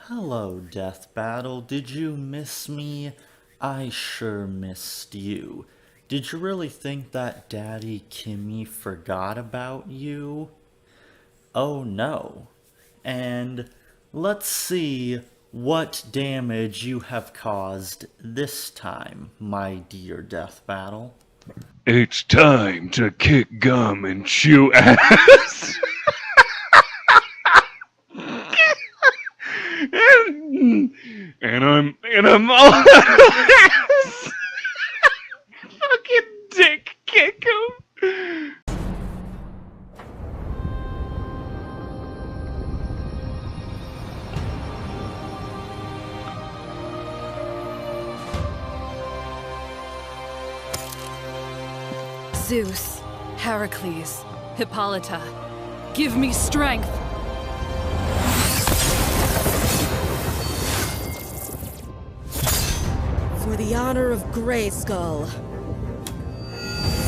Hello, Death Battle. Did you miss me? I sure missed you. Did you really think that Daddy Kimmy forgot about you? Oh no. And let's see what damage you have caused this time, my dear Death Battle. It's time to kick gum and chew ass. and I'm all ass. Fucking dick kick him. Zeus, Heracles, Hippolyta, give me strength! For the honor of Grayskull,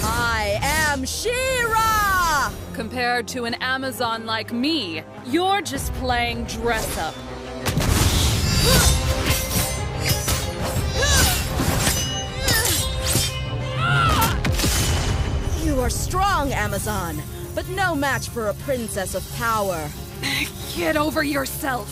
I am She-Ra! Compared to an Amazon like me, you're just playing dress-up. You are strong, Amazon, but no match for a princess of power. Get over yourself!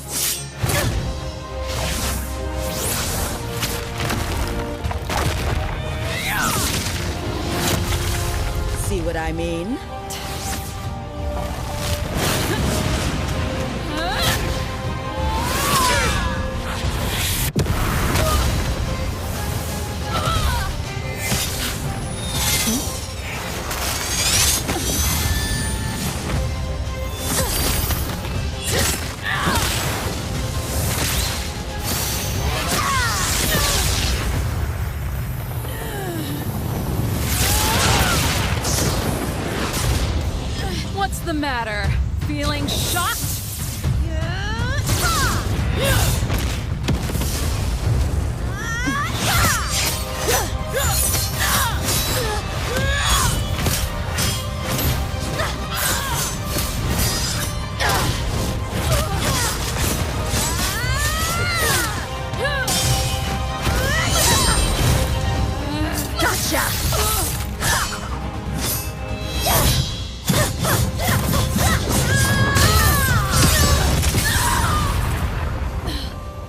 See what I mean? What's the matter? Feeling shocked? Gotcha!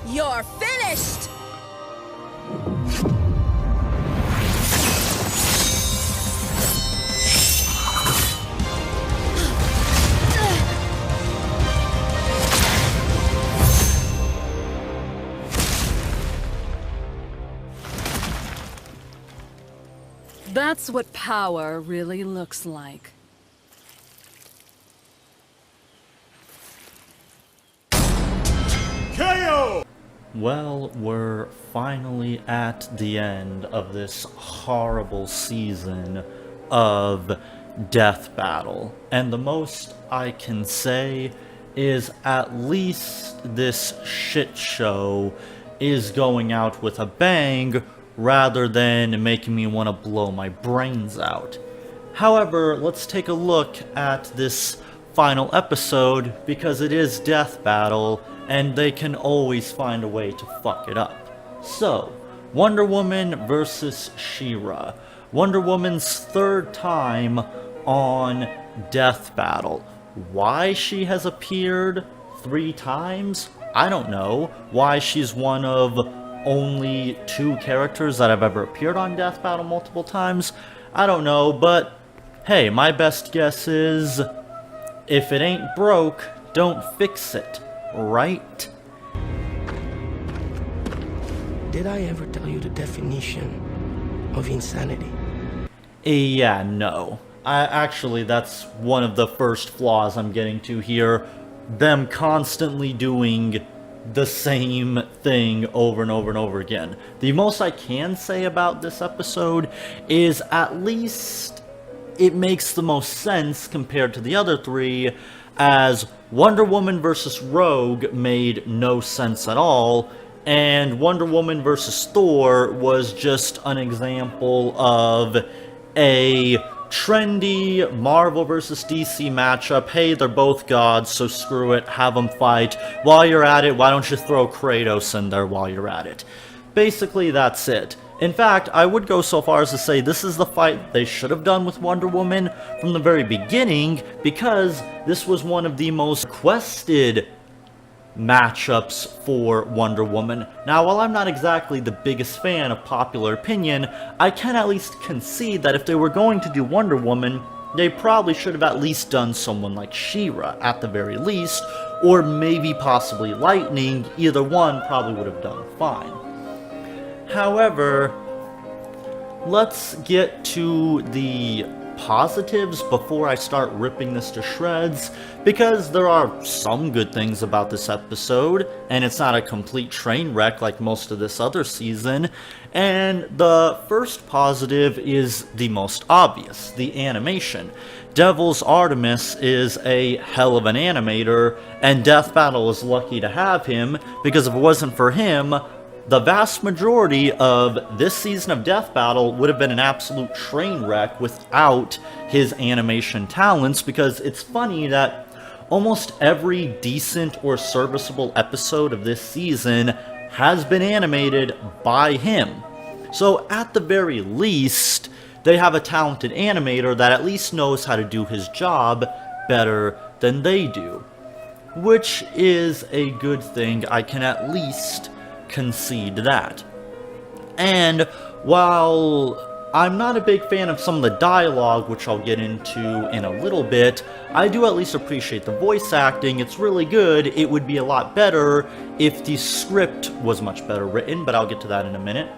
You're finished! That's what power really looks like. Well, we're finally at the end of this horrible season of Death Battle. And the most I can say is at least this shit show is going out with a bang rather than making me want to blow my brains out. However, let's take a look at this final episode because it is Death Battle and they can always find a way to fuck it up. So, Wonder Woman versus She-Ra. Wonder Woman's third time on Death Battle. Why she has appeared 3 times? I don't know. Why she's one of only 2 characters that have ever appeared on Death Battle multiple times? I don't know, but hey, my best guess is if it ain't broke, don't fix it, right? Did I ever tell you the definition of insanity? Yeah, no. Actually, that's one of the first flaws I'm getting to here. Them constantly doing the same thing over and over and over again. The most I can say about this episode is at least it makes the most sense compared to the other 3, as Wonder Woman vs. Rogue made no sense at all, and Wonder Woman vs. Thor was just an example of a trendy Marvel vs. DC matchup. Hey, they're both gods, so screw it, have them fight. While you're at it, why don't you throw Kratos in there while you're at it? Basically, that's it. In fact, I would go so far as to say this is the fight they should have done with Wonder Woman from the very beginning, because this was one of the most requested matchups for Wonder Woman. Now, while I'm not exactly the biggest fan of popular opinion, I can at least concede that if they were going to do Wonder Woman, they probably should have at least done someone like She-Ra, at the very least, or maybe possibly Lightning. Either one probably would have done fine. However, let's get to the positives before I start ripping this to shreds, because there are some good things about this episode, and it's not a complete train wreck like most of this other season. And the first positive is the most obvious, the animation. Devil's Artemis is a hell of an animator, and Death Battle is lucky to have him, because if it wasn't for him, the vast majority of this season of Death Battle would have been an absolute train wreck without his animation talents, because it's funny that almost every decent or serviceable episode of this season has been animated by him. So at the very least, they have a talented animator that at least knows how to do his job better than they do, which is a good thing. I can at least concede that. And while I'm not a big fan of some of the dialogue, which I'll get into in a little bit, I do at least appreciate the voice acting. It's really good. It would be a lot better if the script was much better written, but I'll get to that in a minute.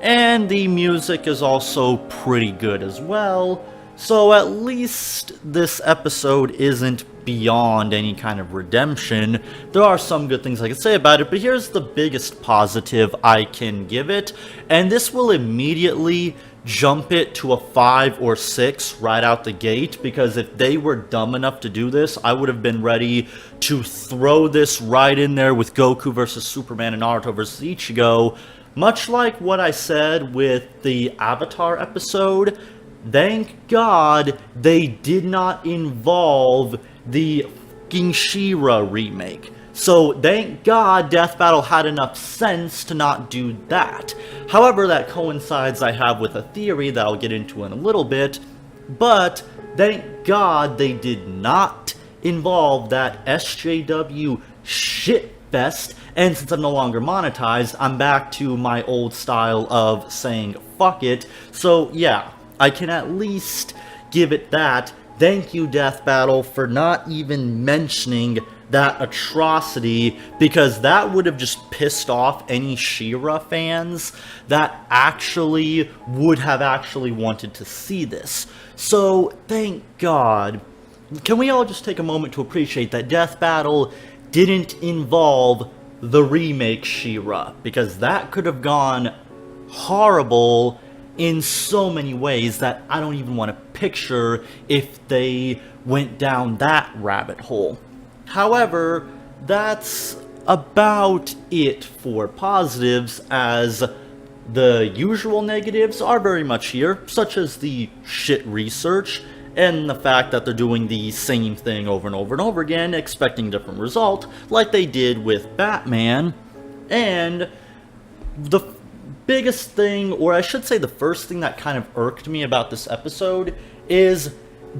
And the music is also pretty good as well, so at least this episode isn't beyond any kind of redemption. There are some good things I can say about it, but here's the biggest positive I can give it, and this will immediately jump it to a 5 or 6 right out the gate, because if they were dumb enough to do this, I would have been ready to throw this right in there with Goku versus Superman and Naruto versus Ichigo. Much like what I said with the Avatar episode, thank God they did not involve the fucking She-Ra remake. So thank God Death Battle had enough sense to not do that. However, that coincides, I have, with a theory that I'll get into in a little bit, but thank God they did not involve that SJW shitfest. And since I'm no longer monetized, I'm back to my old style of saying fuck it. So yeah, I can at least give it that. Thank you, Death Battle, for not even mentioning that atrocity, because that would have just pissed off any She-Ra fans that actually would have actually wanted to see this. So thank God. Can we all just take a moment to appreciate that Death Battle didn't involve the remake She-Ra, because that could have gone horrible in so many ways that I don't even want to picture if they went down that rabbit hole. However, that's about it for positives, as the usual negatives are very much here, such as the shit research, and the fact that they're doing the same thing over and over and over again, expecting a different result, like they did with Batman. And the biggest thing, or I should say the first thing that kind of irked me about this episode, is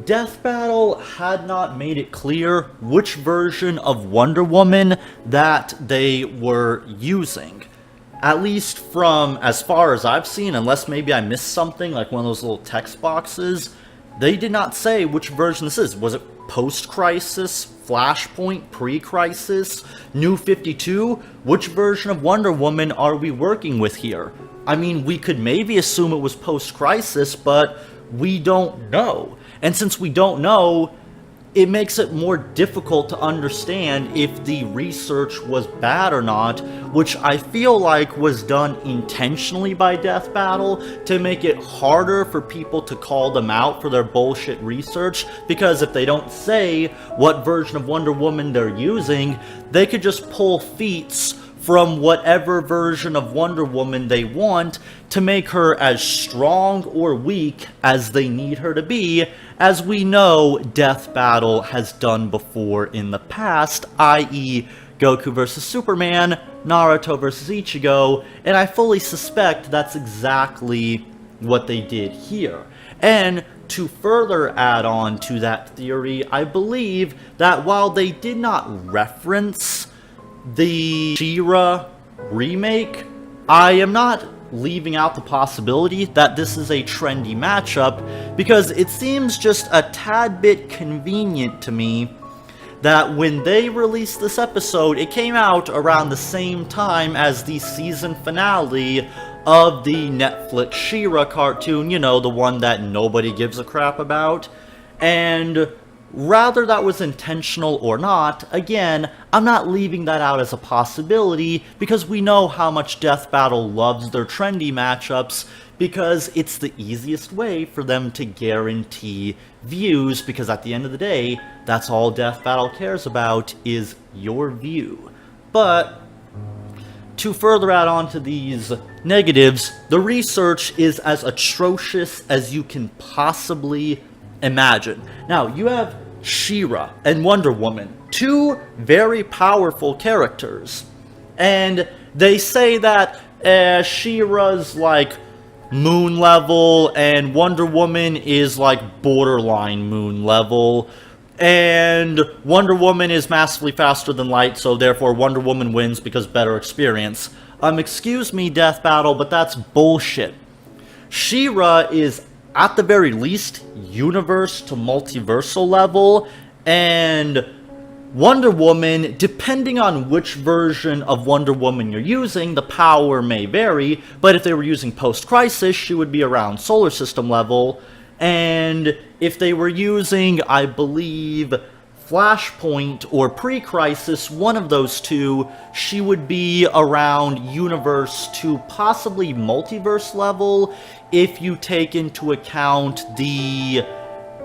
Death Battle had not made it clear which version of Wonder Woman that they were using. At least from as far as I've seen, unless maybe I missed something, like one of those little text boxes, they did not say which version this is. Was it post-crisis, Flashpoint, pre-crisis, New 52? Which version of Wonder Woman are we working with here? I mean, we could maybe assume it was post-crisis, but we don't know. And since we don't know, it makes it more difficult to understand if the research was bad or not, which I feel like was done intentionally by Death Battle to make it harder for people to call them out for their bullshit research, because if they don't say what version of Wonder Woman they're using, they could just pull feats from whatever version of Wonder Woman they want to make her as strong or weak as they need her to be, as we know Death Battle has done before in the past, i.e. Goku vs. Superman, Naruto vs. Ichigo, and I fully suspect that's exactly what they did here. And to further add on to that theory, I believe that while they did not reference the She-Ra remake, I am not leaving out the possibility that this is a trendy matchup, because it seems just a tad bit convenient to me that when they released this episode, it came out around the same time as the season finale of the Netflix She-Ra cartoon, you know, the one that nobody gives a crap about. And rather that was intentional or not, again, I'm not leaving that out as a possibility, because we know how much Death Battle loves their trendy matchups, because it's the easiest way for them to guarantee views, because at the end of the day, that's all Death Battle cares about, is your view. But to further add on to these negatives, the research is as atrocious as you can possibly imagine. Now, you have She-Ra and Wonder Woman, two very powerful characters, and they say that She-Ra's like moon level and Wonder Woman is like borderline moon level, and Wonder Woman is massively faster than light, so therefore Wonder Woman wins because better experience. Excuse me, Death Battle, but that's bullshit. She-Ra is at the very least universe to multiversal level, and Wonder Woman, depending on which version of Wonder Woman you're using, the power may vary, but if they were using post-Crisis, she would be around solar system level, and if they were using, I believe, Flashpoint or pre-Crisis, one of those two, she would be around universe to possibly multiverse level, if you take into account the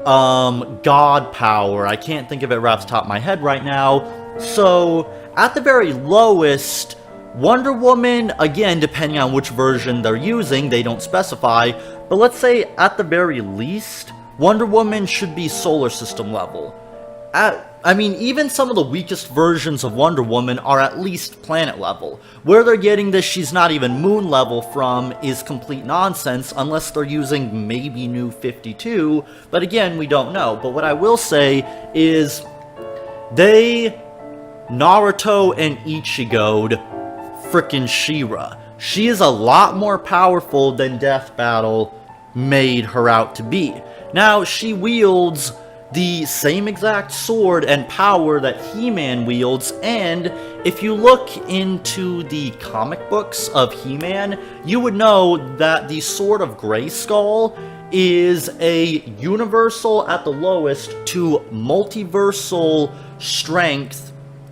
god power. I can't think of it right off the top of my head right now. So at the very lowest, Wonder Woman, again, depending on which version they're using, they don't specify, but let's say at the very least, Wonder Woman should be solar system level. I mean, even some of the weakest versions of Wonder Woman are at least planet level. Where they're getting this she's not even moon level from is complete nonsense, unless they're using maybe New 52, but again, we don't know. But what I will say is, Naruto and Ichigo'd frickin' She-Ra. She is a lot more powerful than Death Battle made her out to be. Now, she wields the same exact sword and power that He-Man wields, and if you look into the comic books of He-Man, you would know that the Sword of Grayskull is a universal at the lowest to multiversal strength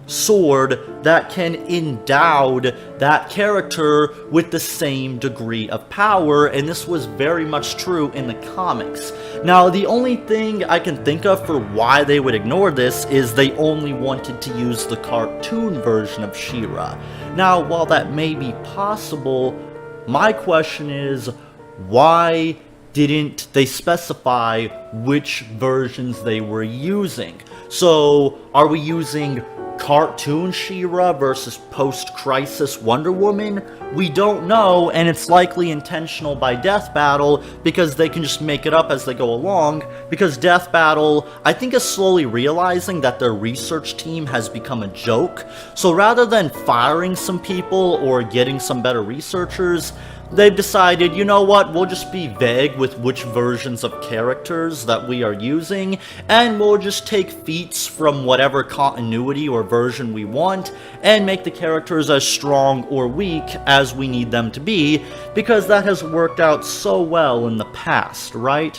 sword that can endow that character with the same degree of power, and this was very much true in the comics. Now, the only thing I can think of for why they would ignore this is they only wanted to use the cartoon version of She-Ra. Now, while that may be possible, my question is, why didn't they specify which versions they were using? So, are we using cartoon She-Ra versus post-Crisis Wonder Woman? We don't know, and it's likely intentional by Death Battle, because they can just make it up as they go along, because Death Battle, I think, is slowly realizing that their research team has become a joke, so rather than firing some people or getting some better researchers, they've decided, you know what, we'll just be vague with which versions of characters that we are using, and we'll just take feats from whatever continuity or version we want, and make the characters as strong or weak as we need them to be, because that has worked out so well in the past, right?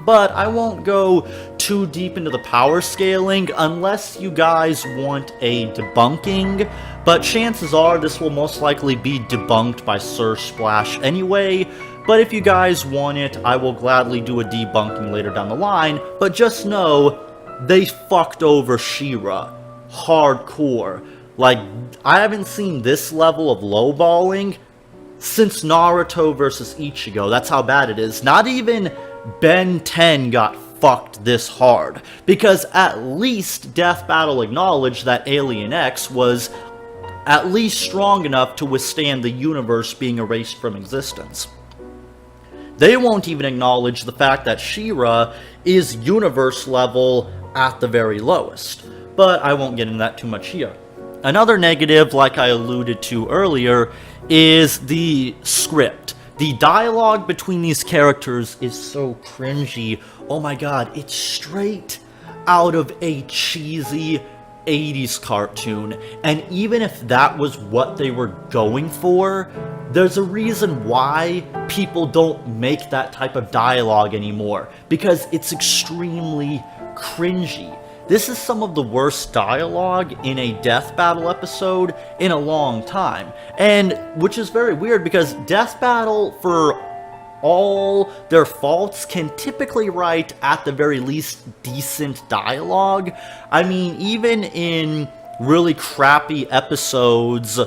But I won't go too deep into the power scaling unless you guys want a debunking, but chances are this will most likely be debunked by Sir Splash anyway, but if you guys want it, I will gladly do a debunking later down the line, but just know, they fucked over She-Ra. Hardcore. Like, I haven't seen this level of lowballing since Naruto versus Ichigo. That's how bad it is. Not even Ben 10 got fucked this hard, because at least Death Battle acknowledged that Alien X was at least strong enough to withstand the universe being erased from existence. They won't even acknowledge the fact that She-Ra is universe level at the very lowest, but I won't get into that too much here. Another negative, like I alluded to earlier, is the script. The dialogue between these characters is so cringy. Oh my god, it's straight out of a cheesy 80s cartoon. And even if that was what they were going for, there's a reason why people don't make that type of dialogue anymore. Because it's extremely cringy. This is some of the worst dialogue in a Death Battle episode in a long time. And, which is very weird because Death Battle, for all their faults, can typically write, at the very least, decent dialogue. I mean, even in really crappy episodes,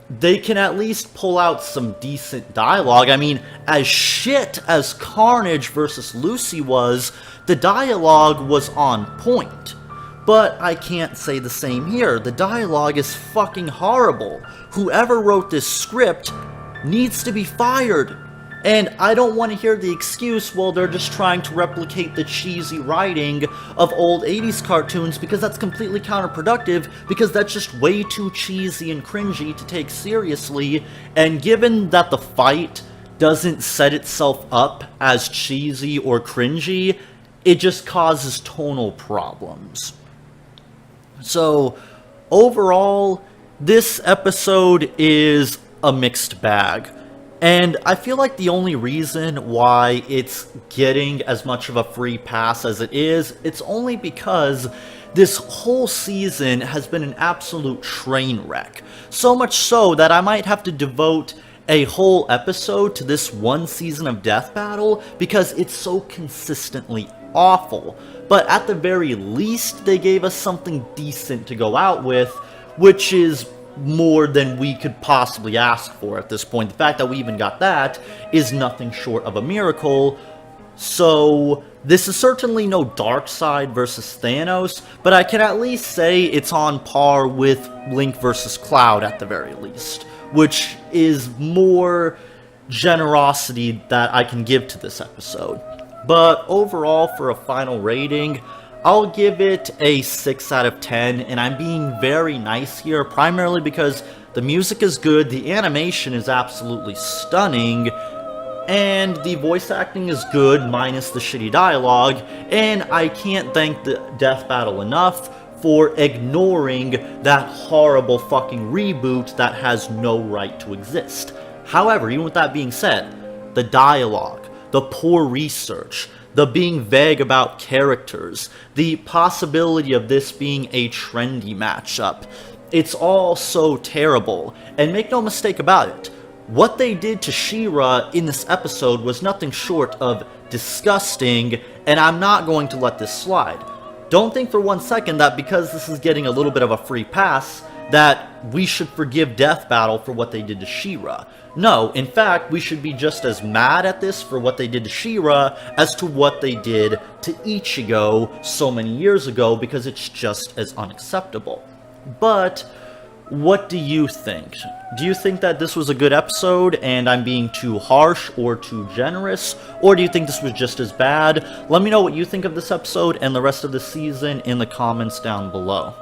they can at least pull out some decent dialogue. I mean, as shit as Carnage versus Lucy was, the dialogue was on point. But I can't say the same here. The dialogue is fucking horrible. Whoever wrote this script needs to be fired. And I don't want to hear the excuse, well, they're just trying to replicate the cheesy writing of old 80s cartoons, because that's completely counterproductive, because that's just way too cheesy and cringy to take seriously. And given that the fight doesn't set itself up as cheesy or cringy, it just causes tonal problems. So, overall, this episode is a mixed bag. And I feel like the only reason why it's getting as much of a free pass as it is, it's only because this whole season has been an absolute train wreck. So much so that I might have to devote a whole episode to this one season of Death Battle because it's so consistently awful. But at the very least, they gave us something decent to go out with, which is more than we could possibly ask for at this point. The fact that we even got that is nothing short of a miracle. So this is certainly no Darkseid versus Thanos, but I can at least say it's on par with Link versus Cloud at the very least, which is more generosity that I can give to this episode. But overall, for a final rating, I'll give it a 6 out of 10, and I'm being very nice here, primarily because the music is good, the animation is absolutely stunning, and the voice acting is good, minus the shitty dialogue, and I can't thank the Death Battle enough for ignoring that horrible fucking reboot that has no right to exist. However, even with that being said, the dialogue, the poor research, the being vague about characters, the possibility of this being a trendy matchup, it's all so terrible. And make no mistake about it, what they did to She-Ra in this episode was nothing short of disgusting, and I'm not going to let this slide. Don't think for one second that because this is getting a little bit of a free pass, that we should forgive Death Battle for what they did to She-Ra. No, in fact, we should be just as mad at this for what they did to She-Ra as to what they did to Ichigo so many years ago, because it's just as unacceptable. But what do you think? Do you think that this was a good episode and I'm being too harsh or too generous? Or do you think this was just as bad? Let me know what you think of this episode and the rest of the season in the comments down below.